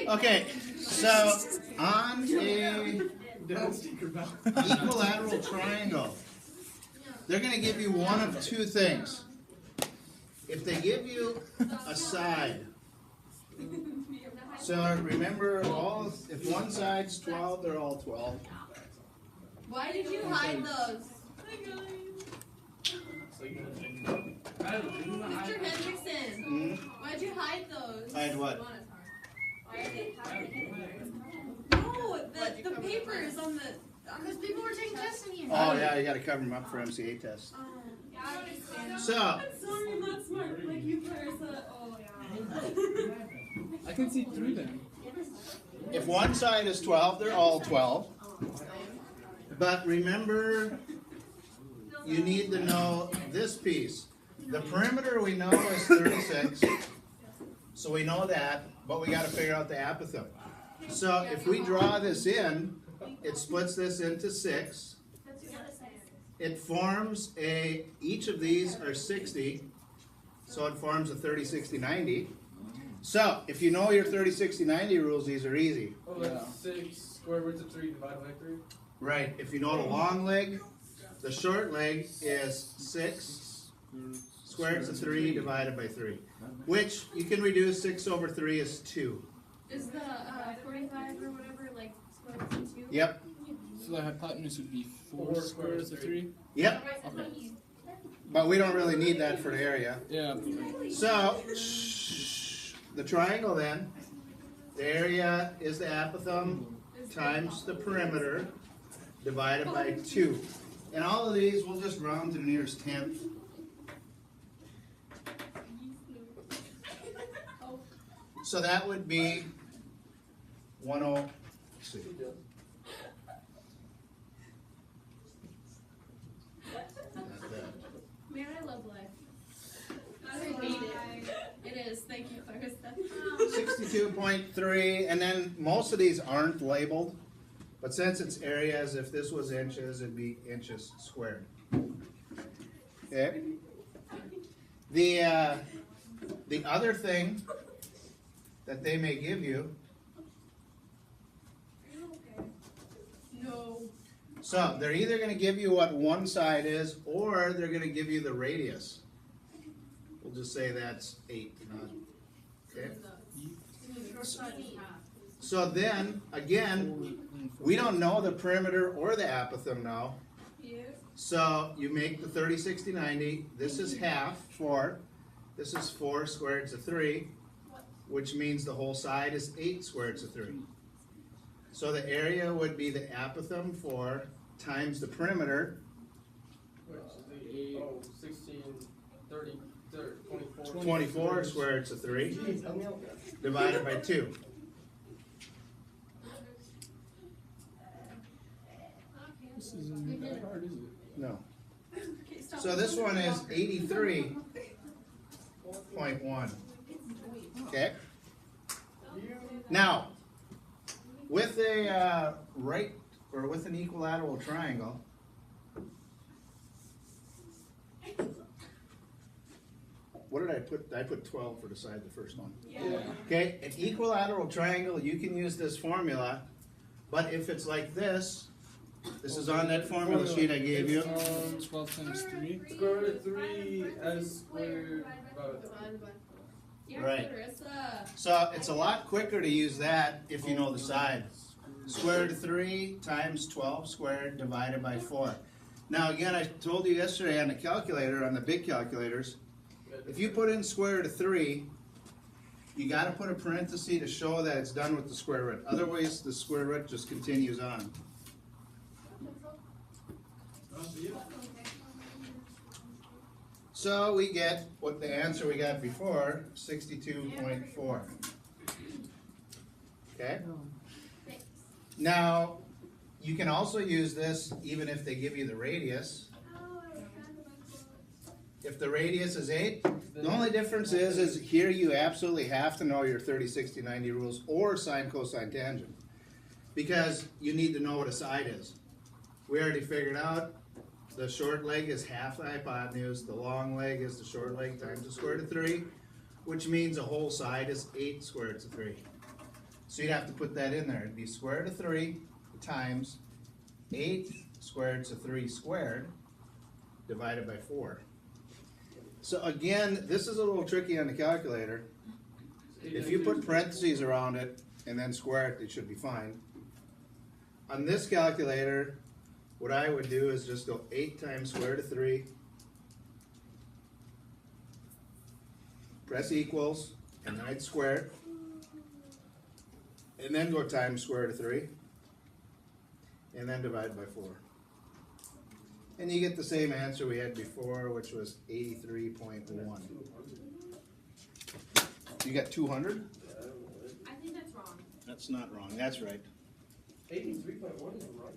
Okay, so on a equilateral triangle, they're going to give you one of two things. If they give you a side, so remember, if one side's 12, they're all 12. Why did you hide those? Mr. Hendrickson, why'd you hide those? Hide what? No, the papers on the... Because people were taking tests in here. Oh yeah, you got to cover them up for MCA tests. So, I'm sorry, I'm not smart like you, Clarissa. Oh, yeah. I can see through them. if one side is 12, they're all 12. But remember, you need to know this piece. The perimeter we know is 36, so we know that, but we got to figure out the apothem. So if we draw this in, it splits this into 6. It forms each of these are 60, so it forms a 30, 60, 90. So if you know your 30, 60, 90 rules, these are easy. Oh, that's 6 square roots of 3 divided by 3? Right, if you know the long leg, the short leg is 6 square roots of 3 divided by 3, which you can reduce. 6 over 3 is 2. Is the 45 or whatever like square root of 2? Yep. So the hypotenuse would be 4 square roots of 3? Yep. Okay. But we don't really need that for the area. Yeah. So, the triangle then, the area is the apothem times the perimeter divided by 2. And all of these, we'll just round to the nearest tenth. So that would be 106. Man, I love life. I hate it. It is. Thank you, Clarissa. 62.3, and then most of these aren't labeled, but since it's areas, if this was inches, it'd be inches squared. Okay. The other thing that they may give you. No. So they're either going to give you what one side is, or they're going to give you the radius. We'll just say that's 8. Okay. So then, again, we don't know the perimeter or the apothem now. So you make the 30, 60, 90. This is half 4. This is 4 square roots of 3, which means the whole side is 8 square roots of 3. So the area would be the apothem 4 times the perimeter. Which is the 8, 16, 30, 24. 24 square roots of 3 divided by 2. This isn't that hard, is it? No. So this one is 83.1. Okay. Now, with a with an equilateral triangle, what did I put? I put 12 for the side of the first one. Yeah. Okay, an equilateral triangle, you can use this formula, but if it's like this is on that formula sheet I gave you. 12 times 3. Square root of 3 as squared Right. So it's a lot quicker to use that if you know the side. Square root of 3 times 12 squared divided by 4. Now again, I told you yesterday on the calculator, on the big calculators, if you put in square root of 3, you got to put a parenthesis to show that it's done with the square root. Otherwise, the square root just continues on. So we get what the answer we got before, 62.4. Okay? Now, you can also use this even if they give you the radius. If the radius is 8, the only difference is here you absolutely have to know your 30, 60, 90 rules or sine, cosine, tangent. Because you need to know what a side is. We already figured out the short leg is half the hypotenuse, the long leg is the short leg times the square root of 3, which means a whole side is 8 square roots of 3. So you'd have to put that in there. It'd be square root of 3 times 8 square roots of 3 squared divided by 4. So again, this is a little tricky on the calculator. If you put parentheses around it and then square it, it should be fine. On this calculator, what I would do is just go 8 times square root of 3, press equals, and then I'd square it, and then go times square root of 3, and then divide by 4. And you get the same answer we had before, which was 83.1. You got 200? I think that's wrong. That's not wrong, that's right. 83.1 is right.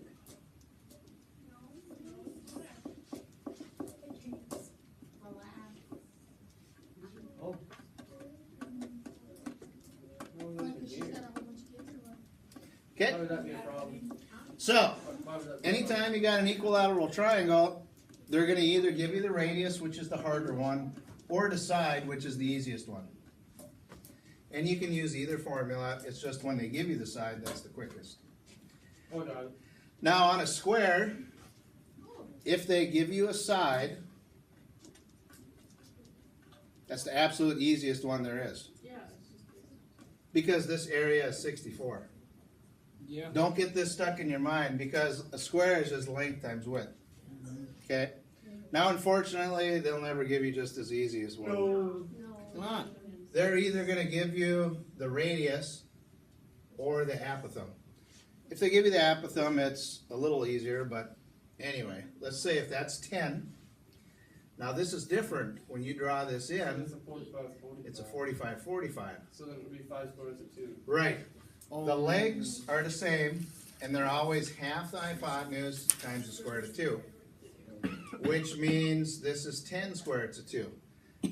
Oh. Okay, Why would that be a problem? so Why would that be a anytime you got an equilateral triangle, they're going to either give you the radius, which is the harder one, or the side, which is the easiest one. And you can use either formula, it's just when they give you the side, that's the quickest. problem? Oh, no. Now on a square, if they give you a side, that's the absolute easiest one there is. Yeah. Because this area is 64. Yeah. Don't get this stuck in your mind because a square is just length times width. Okay? Now unfortunately, they'll never give you just as easy as one. No. Come on. They're either going to give you the radius or the apothem. If they give you the apothem, it's a little easier, but anyway, let's say if that's 10. Now this is different. When you draw this in, It's a 45, 45. it's a 45, 45. So then it would be 5 square roots of 2. Right. Oh. The legs are the same, and they're always half the hypotenuse times the square root of 2, which means this is 10 square roots of 2.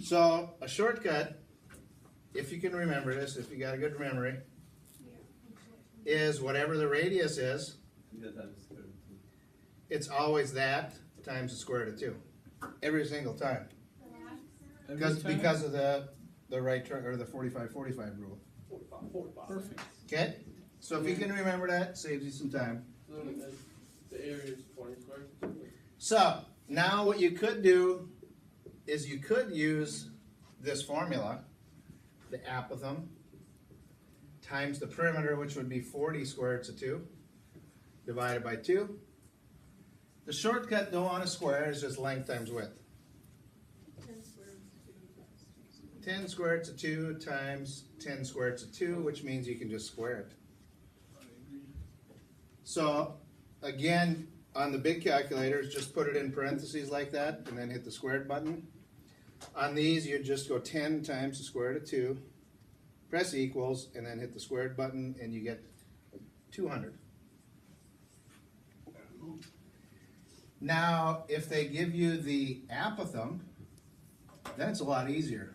So a shortcut, if you can remember this, if you got a good memory, is whatever the radius is, it's always that times the square root of 2, every single time, Every time? because of the right or the 45-45 rule. 45, 45. Perfect. Okay, so if you can remember that, saves you some time. So then the area is 20 square roots of 2. So now what you could do is you could use this formula, the apothem, times the perimeter, which would be 40 square roots of 2, divided by 2. The shortcut though on a square is just length times width. 10 square roots of 2 times 10 square roots of 2, which means you can just square it. So again, on the big calculators, just put it in parentheses like that and then hit the squared button. On these, you just go 10 times the square root of 2, press equals, and then hit the squared button and you get 200. Now, if they give you the apothem, then it's a lot easier.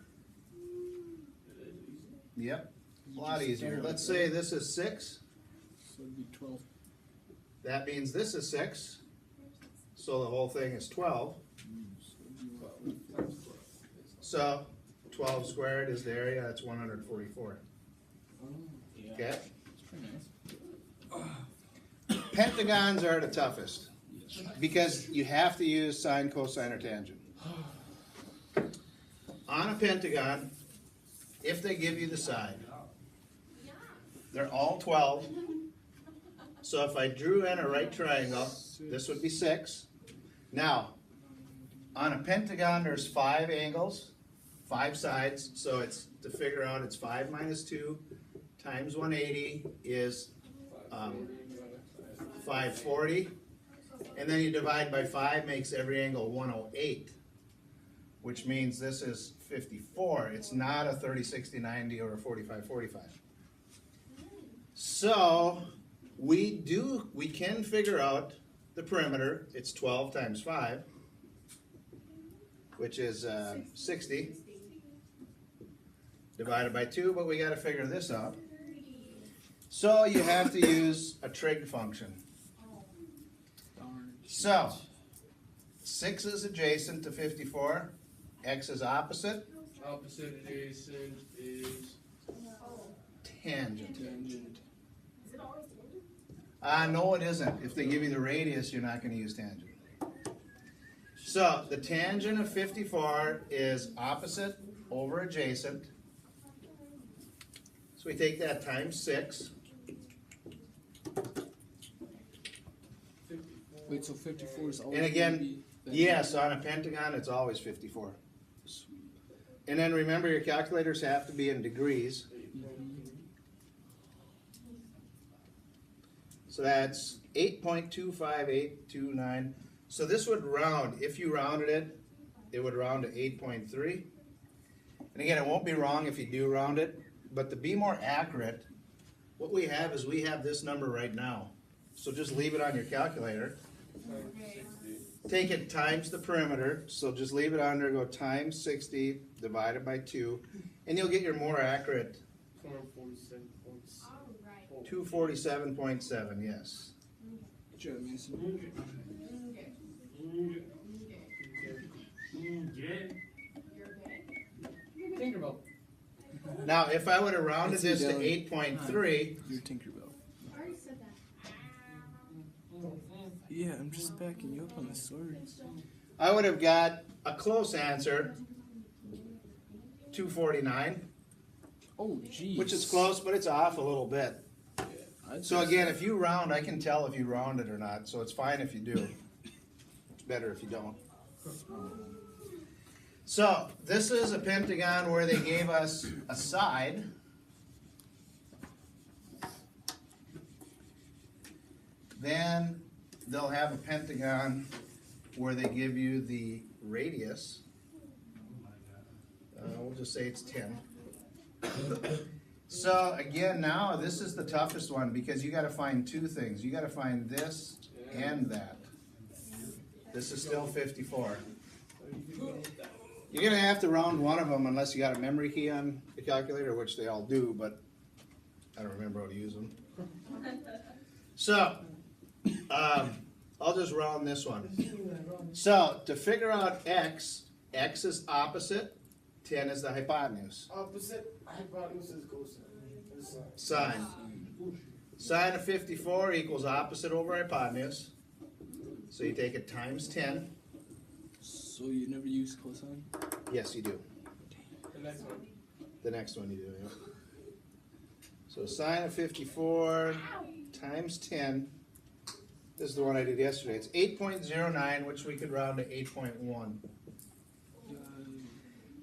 Yep, a lot easier. Let's say this is 6. So it'd be 12. That means this is 6. So the whole thing is 12. So 12 squared is the area, that's 144. Yeah. Okay? That's pretty nice. Pentagons are the toughest because you have to use sine, cosine, or tangent. On a pentagon, if they give you the side, they're all 12. So if I drew in a right triangle, this would be 6. Now, on a pentagon, there's 5 angles, 5 sides. So it's to figure out it's 5 minus 2 times 180 is 540. And then you divide by 5 makes every angle 108, which means this is 54. It's not a 30, 60, 90 or a 45, 45. So we can figure out the perimeter. It's 12 times 5, which is 60, divided by 2, but we got to figure this out. So you have to use a trig function. Darn. So 6 is adjacent to 54. X is opposite. Opposite adjacent is Tangent. Tangent. No, it isn't. If they give you the radius, you're not going to use tangent. So the tangent of 54 is opposite over adjacent. So we take that times 6. 54. Wait, so 54 is always And again, gonna be the yes, on a pentagon, it's always 54. And then remember, your calculators have to be in degrees. So that's 8.25829. So this would round, if you rounded it, it would round to 8.3. And again, it won't be wrong if you do round it, but to be more accurate, what we have is we have this number right now. So just leave it on your calculator. Times 60. Take it times the perimeter, so just leave it on there, go times 60 divided by 2, and you'll get your more accurate 247.7, yes. Joe Mason. Tinkerbell. Now, if I would have rounded Let's see, this to Dylan. 8.3, You're Tinkerbell. I already said that. Yeah, I'm just backing you up on the sword. I would have got a close answer, 249, Oh, geez. which is close, but it's off a little bit. I'd So just- again, if you round, I can tell if you rounded or not, so it's fine if you do. It's better if you don't. So, this is a pentagon where they gave us a side. Then they'll have a pentagon where they give you the radius. We'll just say it's 10. So again, now this is the toughest one because you gotta find two things. You gotta find this and that. This is still 54. You're gonna have to round one of them unless you got a memory key on the calculator, which they all do, but I don't remember how to use them. So, I'll just round this one. So, to figure out x, x is opposite, 10 is the hypotenuse. Opposite hypotenuse is cosine. This side. Sine. Sine of 54 equals opposite over hypotenuse. So you take it times 10. So you never use cosine? Yes, you do. The next one. The next one you do, yeah. So sine of 54 times 10. This is the one I did yesterday. It's 8.09, which we could round to 8.1.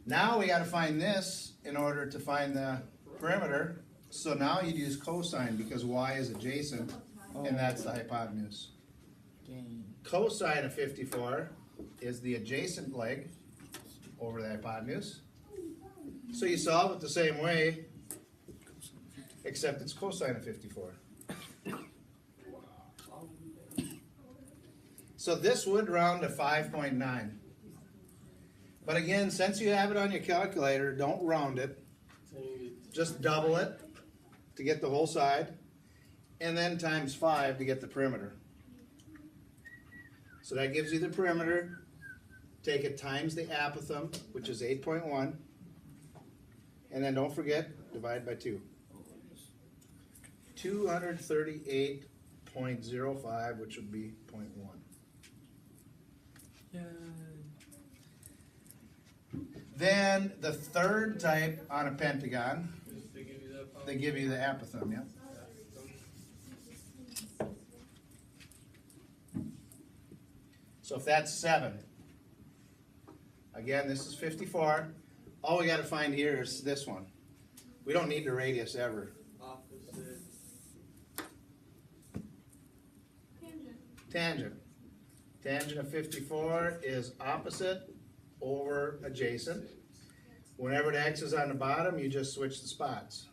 Now we got to find this in order to find the perimeter. So now you'd use cosine because y is adjacent, and that's the hypotenuse. Dang. Cosine of 54 is the adjacent leg over the hypotenuse. So you solve it the same way, except it's cosine of 54. So this would round to 5.9. But again, since you have it on your calculator, don't round it. Just double it to get the whole side, and then times 5 to get the perimeter. So that gives you the perimeter. Take it times the apothem, which is 8.1. And then don't forget, divide by 2. 238.05, which would be 0.1. Yeah. Then the third type on a pentagon, Just to give you that power. they give you the apothem, yeah? So if that's 7, again, this is 54. All we got to find here is this one. We don't need the radius ever. Opposite. Tangent. Tangent of 54 is opposite over adjacent. Whenever the x is on the bottom, you just switch the spots.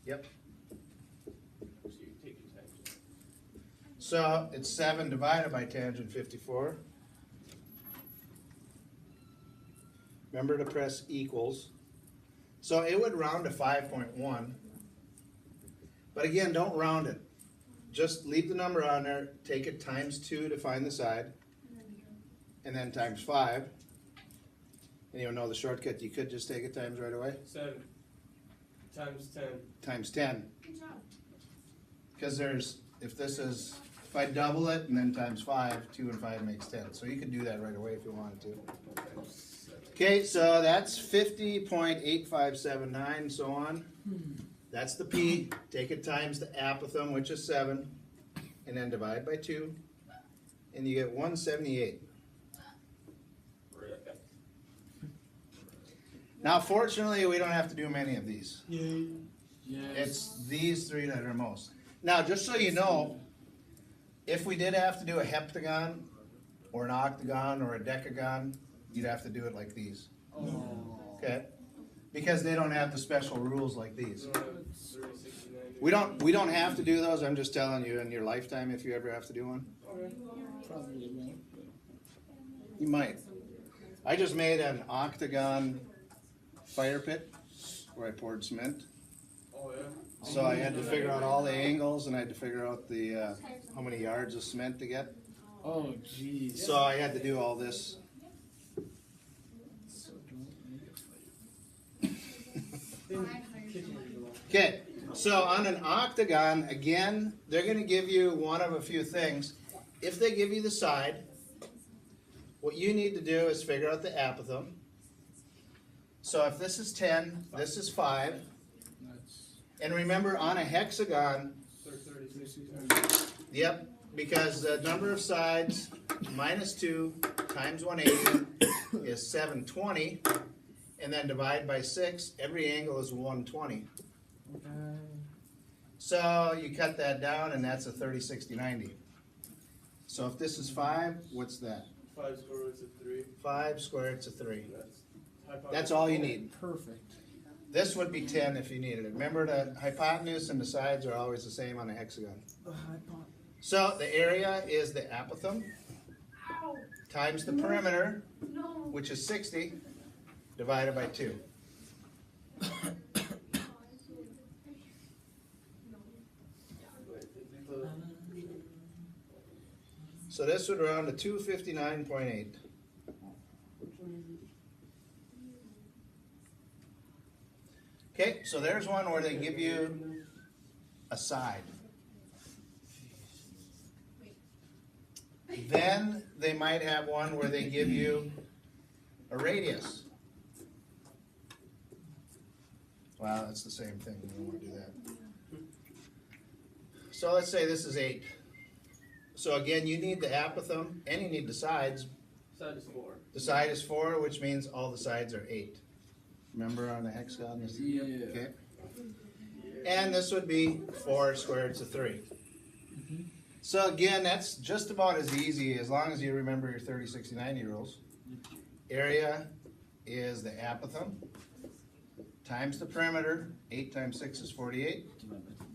Yep. So you take your tangent. So it's 7 divided by tangent 54. Remember to press equals. So it would round to 5.1. But again, don't round it. just leave the number on there, take it times 2 to find the side, and then times 5. And you'll know the shortcut, you could just take it times right away. 7 times 10. Times 10. Good job. Because if I double it and then times 5, 2 and 5 makes 10. So you could do that right away if you wanted to. Okay, so that's 50.8579, so on. That's the P. Take it times the apothem, which is 7, and then divide by 2, and you get 178. Now, fortunately, we don't have to do many of these. Yes. It's these 3 that are most. Now, just so you know, if we did have to do a heptagon, or an octagon, or a decagon, you'd have to do it like these. Okay? Because they don't have the special rules like these. We don't have to do those. I'm just telling you in your lifetime if you ever have to do one. Probably won't. But You might. I just made an octagon fire pit where I poured cement. Oh, yeah. So I had to figure out all the angles and I had to figure out the how many yards of cement to get. oh, jeez. So I had to do all this. So don't make a fight. Okay, so on an octagon, again, they're going to give you one of a few things. If they give you the side, what you need to do is figure out the apothem. So if this is 10, this is 5. That's And remember, on a hexagon, 36. yep, because the number of sides minus 2 times 180 is 720. And then divide by 6, every angle is 120. So you cut that down and that's a 30, 60, 90. So if this is 5, what's that? 5 square root's of 3. 5 squared, it's a 3. Hypotenuse. That's all you need. perfect. This would be 10 if you needed it. Remember, the hypotenuse and the sides are always the same on a hexagon. So the area is the apothem times the perimeter, which is 60, divided by 2. So this would round to 259.8. Okay, so there's one where they give you a side. Then they might have one where they give you a radius. Wow, that's the same thing. We don't want to do that. So let's say this is 8. So again, you need the apothem and you need the sides. Side is 4. The side is 4, which means all the sides are 8. Remember on the hexagon? This Yeah. Okay. And this would be 4 squared to 3. So again, that's just about as easy as long as you remember your 30, 60, 90 rules. Area is the apothem times the perimeter. 8 times 6 is 48,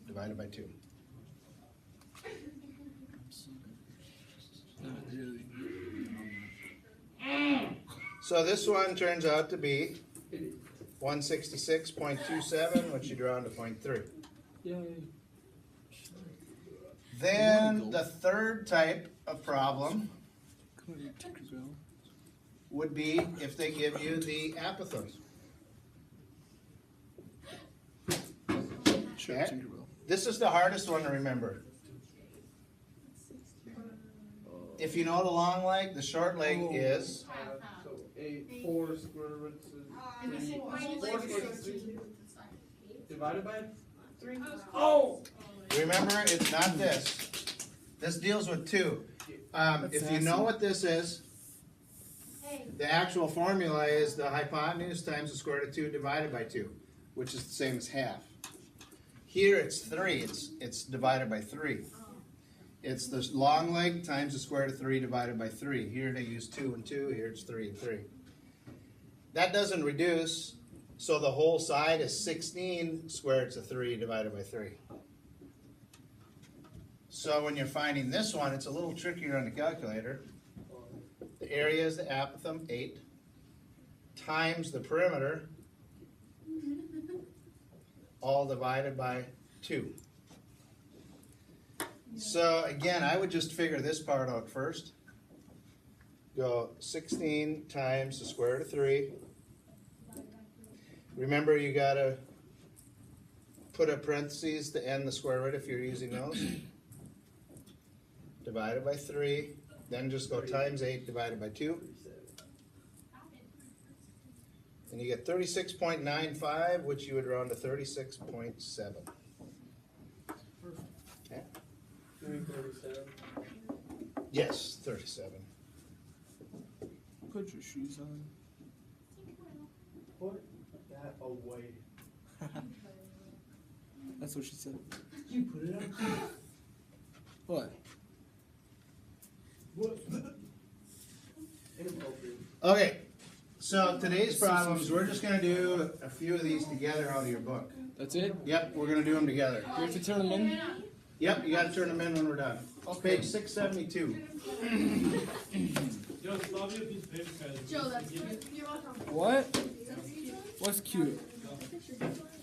divided by 2. Not really. So this one turns out to be 166.27, which you draw into 0.3. Yay. Then the third type of problem Come on, Tinkerbell. would be if they give you the apothem. Sure, Okay. Tinkerbell. This is the hardest one to remember. If you know the long leg, the short leg is So 4 square roots is 3. 4 squared is 3. Divided by 3. Oh! Remember, it's not this. This deals with 2. If you know what this is, the actual formula is the hypotenuse times the square root of 2 divided by 2, which is the same as half. Here it's 3. It's divided by 3. It's the long leg times the square root of 3 divided by 3. Here they use 2 and 2. Here it's 3 and 3. That doesn't reduce, so the whole side is 16 square roots of 3 divided by 3. So when you're finding this one, it's a little trickier on the calculator. The area is the apothem, 8, times the perimeter, all divided by 2. So again, I would just figure this part out first. Go 16 times the square root of 3. Remember, you gotta put a parentheses to end the square root if you're using those. Divided by 3. Then just go times 8 divided by 2. And you get 36.95, which you would round to 36.7. Okay? 337. Yes, 37. Put your shoes on. Put that away. That's what she said. You put it on. What? What? Inappropriate. Okay, so today's problems, we're just going to do a few of these together out of your book. That's it? Yep, we're going to do them together. You have to turn them in? Yep, you got to turn them in when we're done. Okay. Page 672. Yo, Slavia, piece of paper, guys. Joe, that's cute. You're welcome. What? That's cute. What's cute?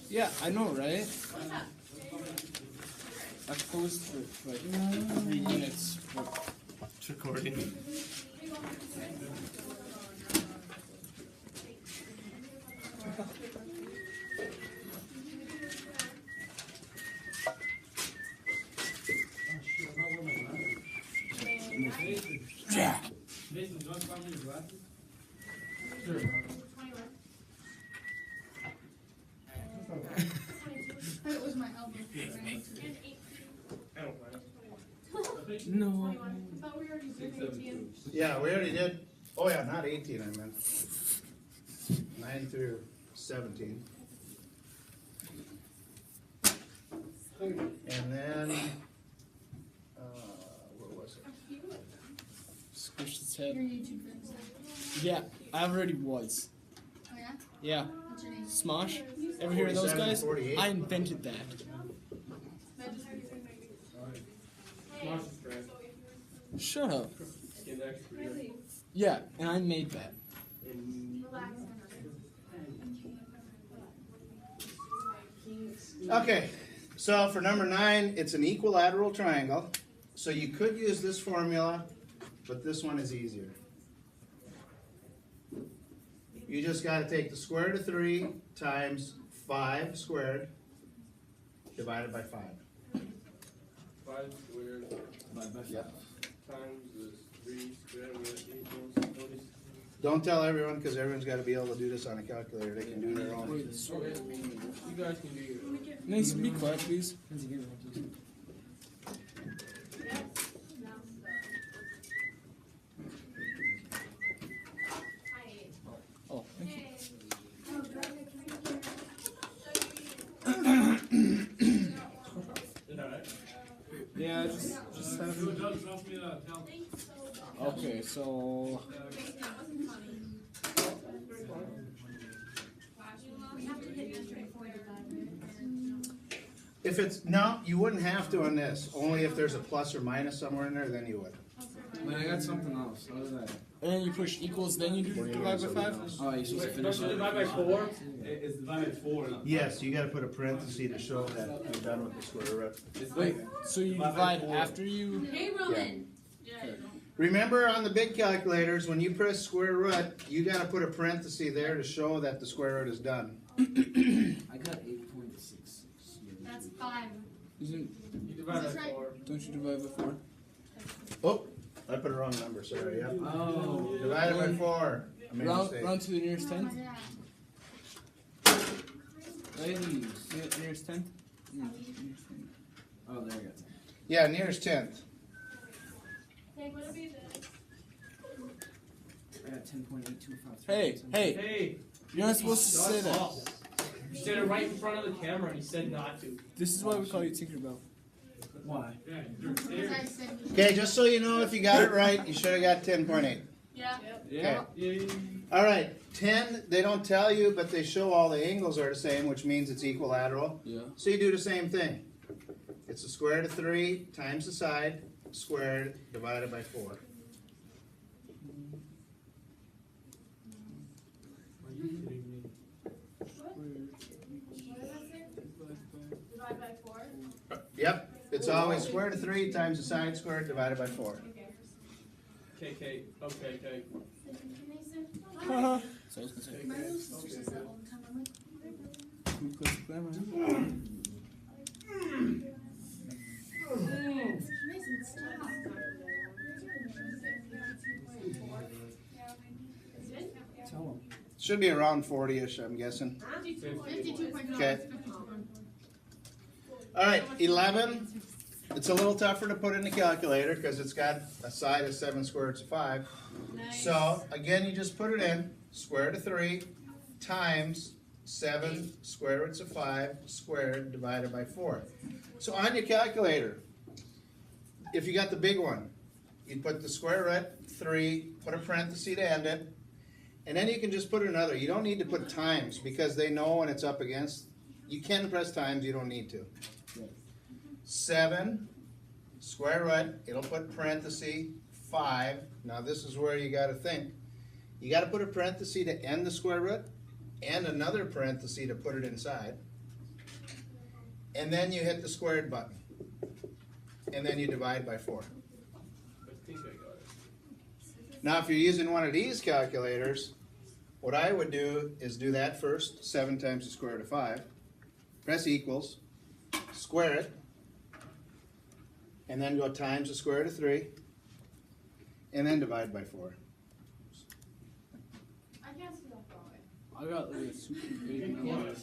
Yeah, I know, right? I posed for like 3 minutes. It's recording. Yeah. Mason, do you want to find me your glasses? It was my elbow. I don't mind. No. I thought we already did 18. Yeah, we already did. Oh yeah, not 18 I meant. 9 through 17. And then, where was it? Squish its Your head. YouTube friends. Yeah, I already was. Oh yeah? Yeah. What's your name? Smosh. Ever hear of those 47, guys? 48. I invented that. Smash the strap. Shut up. Get the extra beer. Yeah, and I made that. And Okay, so for number 9, it's an equilateral triangle. So you could use this formula, but this one is easier. You just got to take the square root of 3 times 5 squared divided by 5. 5 squared Yep. times the 3 squared equals 46. Don't tell everyone because everyone's got to be able to do this on a calculator. They can do their own. Wait, sorry. You guys can do your. Mason, be quiet, please. Oh, thank you. Is that right? Yeah, just Joe, have. Doug, drop me a towel. Okay, so We have to hit enter before you're done. If it's, no, you wouldn't have to on this. Only if there's a plus or minus somewhere in there, then you would. But I got something else. What is that? and then you push equals, then you do divide by 5. Oh, you're supposed to finish Don't you it. divide by 4? It's divided by 4. Yes, you got to put a parenthesis to show that you're done with the square root. It's Wait, like, so you Divide by divide 4. after you? Hey, Roman. Remember on the big calculators, when you press square root, you got to put a parenthesis there to show that the square root is done. I got 8.66. That's 5. Isn't, you divide by Is this right? 4. don't you divide by 4? Oh, I put a wrong number, sorry. Yep. Oh. Divided by 4. I made a Round, mistake. round to the nearest 10? Ladies. Nearest 10? Oh, there I got 10. Yeah, nearest 10th. Hey, would it be this? I got 10.8253. Hey, hey, Hey, you're not supposed to say that. you said it right in front of the camera and he said not to. This is why we call you Tinkerbell. Why? Yeah, you're Because there. I said. Okay, just so you know, if you got it right, you should have got 10.8. Yeah. Yeah. Yeah. All right, 10, they don't tell you, but they show all the angles are the same, which means it's equilateral. Yeah. So you do the same thing. It's the square root of 3 times the side squared divided by 4. Are you kidding me? Divide by 4. Yep, it's always square root of 3 times the sine squared divided by 4. KK. Okay, okay. So I was gonna say. My little sister says that all the time. I'm like, Who goes to grandma? Mason, stop. Tell him. Should be around 40-ish, I'm guessing. 52.5. Okay. All right, 11. It's a little tougher to put in the calculator because it's got a side of 7 square roots of 5. Nice. So again, you just put it in square root of 3 times 7 square roots of 5 squared divided by 4. So on your calculator, if you got the big one, you put the square root 3, put a parenthesis to end it, and then you can just put another. You don't need to put times because they know when it's up against. You can press times, you don't need to. 7 square root, it'll put parenthesis 5. Now this is where you got to think. You got to put a parenthesis to end the square root and another parenthesis to put it inside. And then you hit the squared button. And then you divide by 4. I think I got it. Now if you're using one of these calculators, what I would do is do that first, 7 times the square root of 5. Press equals, square it, and then go times the square root of 3, and then divide by 4. I can't see that far away. I got like a super big Yeah. one.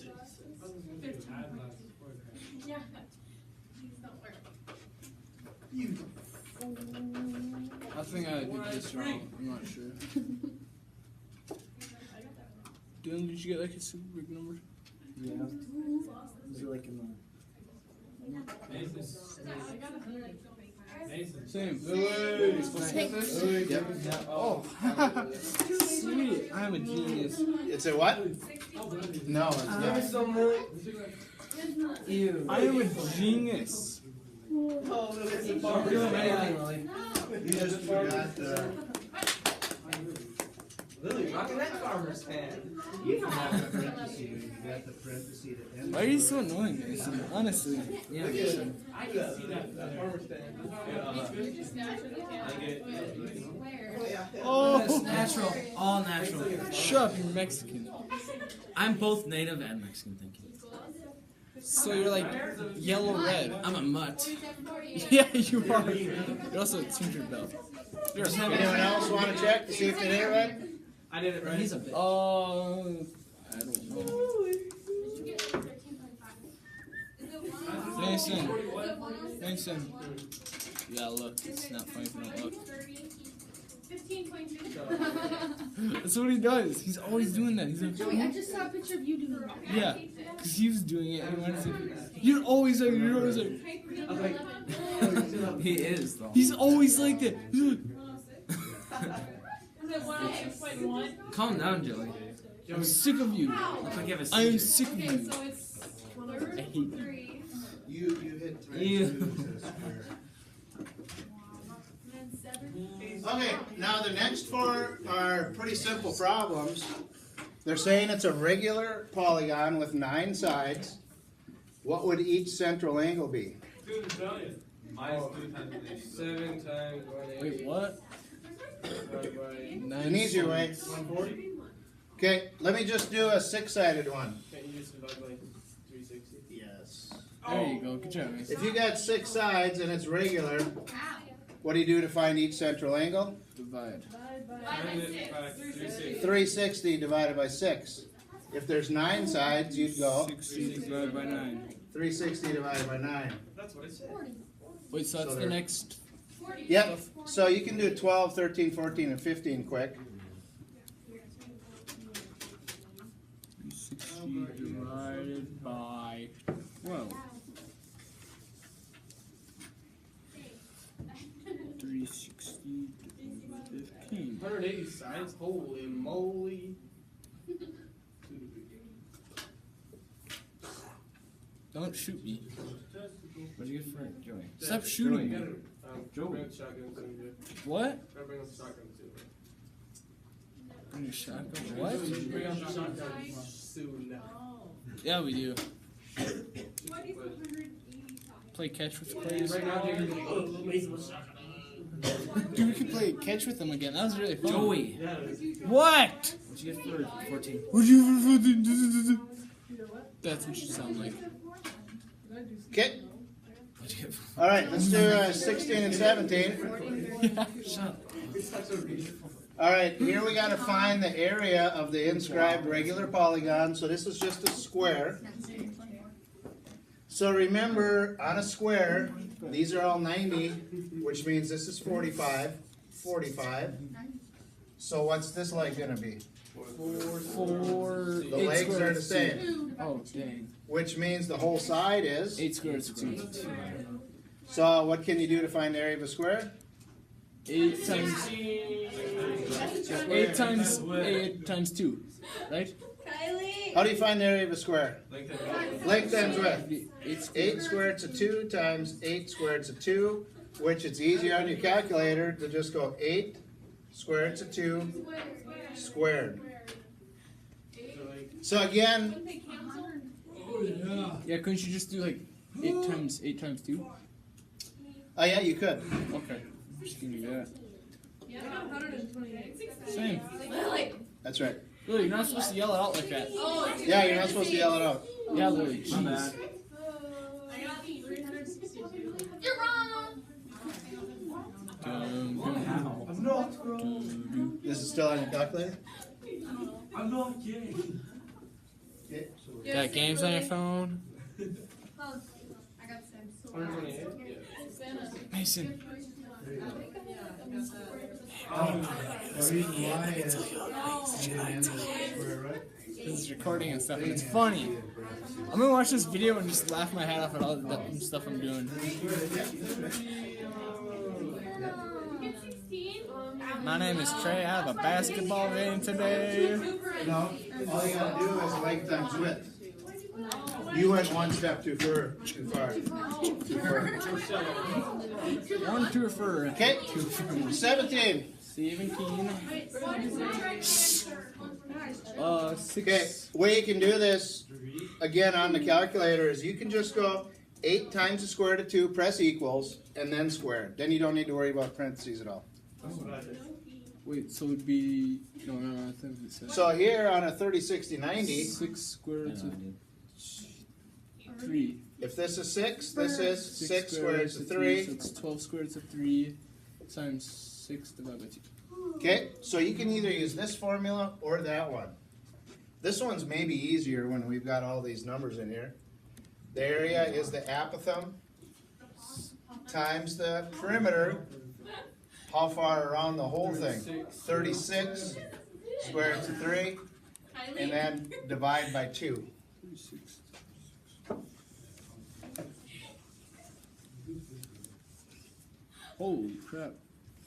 Yeah. Please don't worry. I think I did this wrong. I'm not sure. Dylan, did you get like a super big number? Yeah. Is it like in the? Same. Yep. Yep. Oh, sweet. I'm a genius. It's a what? No, it's not. Ew. I am a genius. Don't do anything, Lily. You just forgot the... Lily, rocking that farmer's hat. You forgot the parenthesis. You got the parenthesis to end. Why are you so annoying, Mason? Honestly. Yeah. I can see that farmer's stand. That's Oh, natural. All natural. shut up, you're Mexican. I'm both native and Mexican, thank you. So you're like yellow red. I'm a mutt. Yeah, you are. You're also a tinker bell. You're a Anyone else want to check to see if they did it right? I did it right. He's a bitch. I don't know. Mason. Mason. Yeah, look. It's not funny if you don't look. 15.2. That's what he does. He's always doing that. He's like, Joey, I just saw a picture of you doing that. yeah, because he was doing it. And he wanted to. You're always like, He is though. he's always like that. He's like, Was it 106.1? Calm down, Joey. I'm sick of you. Looks like you have a I am seizure. sick of Okay, you. so it's I hate you. 3. You hit Ew. parentheses. And then 7. Okay, now the next 4 are pretty simple problems. They're saying it's a regular polygon with 9 sides. What would each central angle be? Minus 2 times 7 times 180. Wait, what? An easier way. 140? Okay, let me just do a 6-sided one. Can you just divide by 360? Yes. There you go. Good job, Mason. If you got 6 sides and it's regular, what do you do to find each central angle? Divide. Times it by 360. 360 divided by 6. If there's 9 sides, you'd go 60 divided by 9. 360 divided by 9. That's what it said. Wait, so that's So the there- next. Yep, so you can do 12, 13, 14, and 15 quick. 60 divided by 12. 360 divided by 15. 180 sides? Holy moly. Don't shoot me. What'd you get for it, Joey? Stop shooting me. Joe. Bring up shotgun soon. What? Gotta bring up the shotgun soon. Bring a shotgun? What? Bring up the shotgun soon. Yeah, we do. play catch with players? Right now, Jacob's like, oh, Dude, we could play catch with them again. That was really fun. Joey. yeah. What? What'd you get for 14? Would you? That's what you sound like. Okay. What'd you get for All right, let's do 16 and 17. Shut up. All right, here we got to find the area of the inscribed regular polygon. So this is just a square. So remember, on a square, these are all 90, which means this is 45. 45. So what's this leg going to be? Four. The legs are the same, Oh, dang. which means the whole side is. 8 squares of 2. So what can you do to find the area of a square? 8 times 8 times 2, right? Kylie. How do you find the area of a square? Length times width. 8 8 squared to 2 times 8 squared to 2, which it's easier on your calculator to just go 8 squared to 2 squared. So again, Yeah, couldn't you just do like 8 times 2? oh yeah, you could. Okay. Just gonna do that. Yeah, I got 128. Same. Lily. That's right. Lily, you're not supposed to yell it out like that. Oh, Yeah, you're not supposed to yell it out. Yeah, Lily. My bad. I got 362. You're wrong. Dum, I'm not, bro. This is still on your calculator? I'm not gay. Got games on your phone? I got 6. 128. Mason. This is recording and stuff, and it's funny. I'm gonna watch this video and just laugh my head off at all the dumb stuff I'm doing. My name is Trey. I have a basketball game today. No, all you gotta do is length times width. You went one step too far. Too far. 1, 2 for Okay, 17. 17. 6. Okay, way you can do this, again on the calculator, is you can just go 8 times the square root of 2, press equals, and then square. Then you don't need to worry about parentheses at all. That's what I did. Wait, so it'd be no. I think it said So here on a 30, 60, 90, 6 square roots of I did. 3. if this is 6, this is 6 square roots of 3. So it's 12 square roots of 3 times 6 divided by 2. Okay, so you can either use this formula or that one. This one's maybe easier when we've got all these numbers in here. The area is the apothem times the perimeter. How far around the whole thing? 36 square roots of 3, and then divide by 2. 36. Holy crap.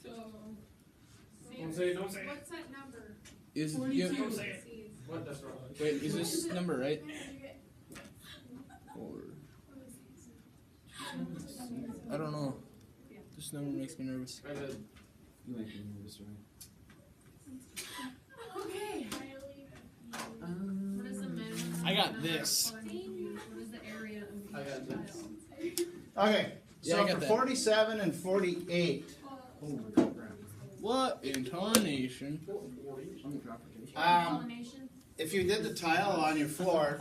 Don't say it, don't say it. What's that number? Is Don't say it. What? That's wrong. wait, is this number right? Or I don't know. This number makes me nervous. I did. You make me nervous, right? Okay. What is the minimum? I got this. What is the area of I got this. Okay, Yeah, so I got for that. 47 and 48, What intonation? pollination? if you did the tile on your floor,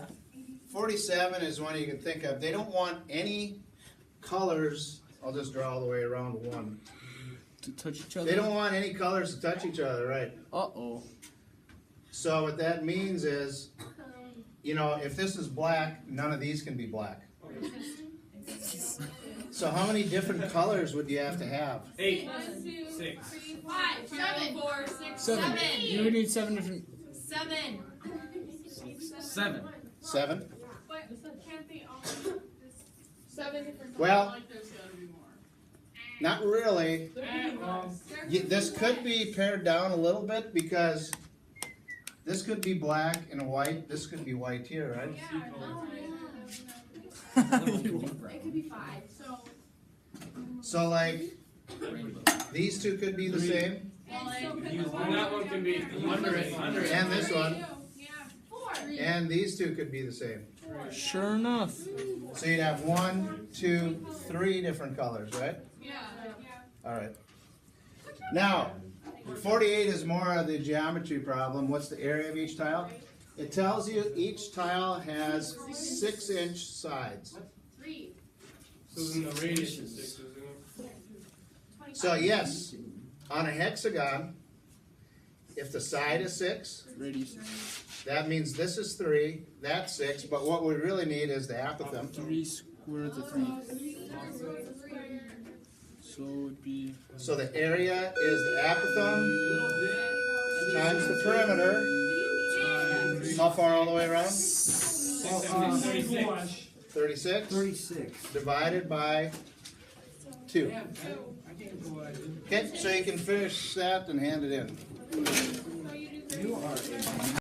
47 is one you can think of. They don't want any colors. I'll just draw all the way around 1. To touch each other? They don't want any colors to touch each other, right? Uh-oh. So what that means is, you know, if this is black, none of these can be black. So how many different colors would you have to have? 8. 1, 2, 6. 3, 5, 7, 4, 6, 7. You would need 7 different. 7. 7. 7? But can't they all be 7 different Well, not really. This could be pared down a little bit because this could be black and white. This could be white here, right? It could be 5. So like, these two could be the same, And that one can be under it. and this one, Yeah. 4. and then these two could be the same. Sure enough. So you'd have 1, 2, 3 different colors, right? Yeah. All right. Now, 48 is more of the geometry problem. What's the area of each tile? It tells you each tile has 6-inch sides. 3. So then the radius is 6, isn't it? So yes, on a hexagon, if the side is 6, Radius. that means this is 3, that's 6, but what we really need is the apothem. 3 square root of 3. So it would be. So the area is the apothem times the perimeter. How far all the way around? 36. 36 36. divided by 2. Okay, so you can finish that and hand it in. You are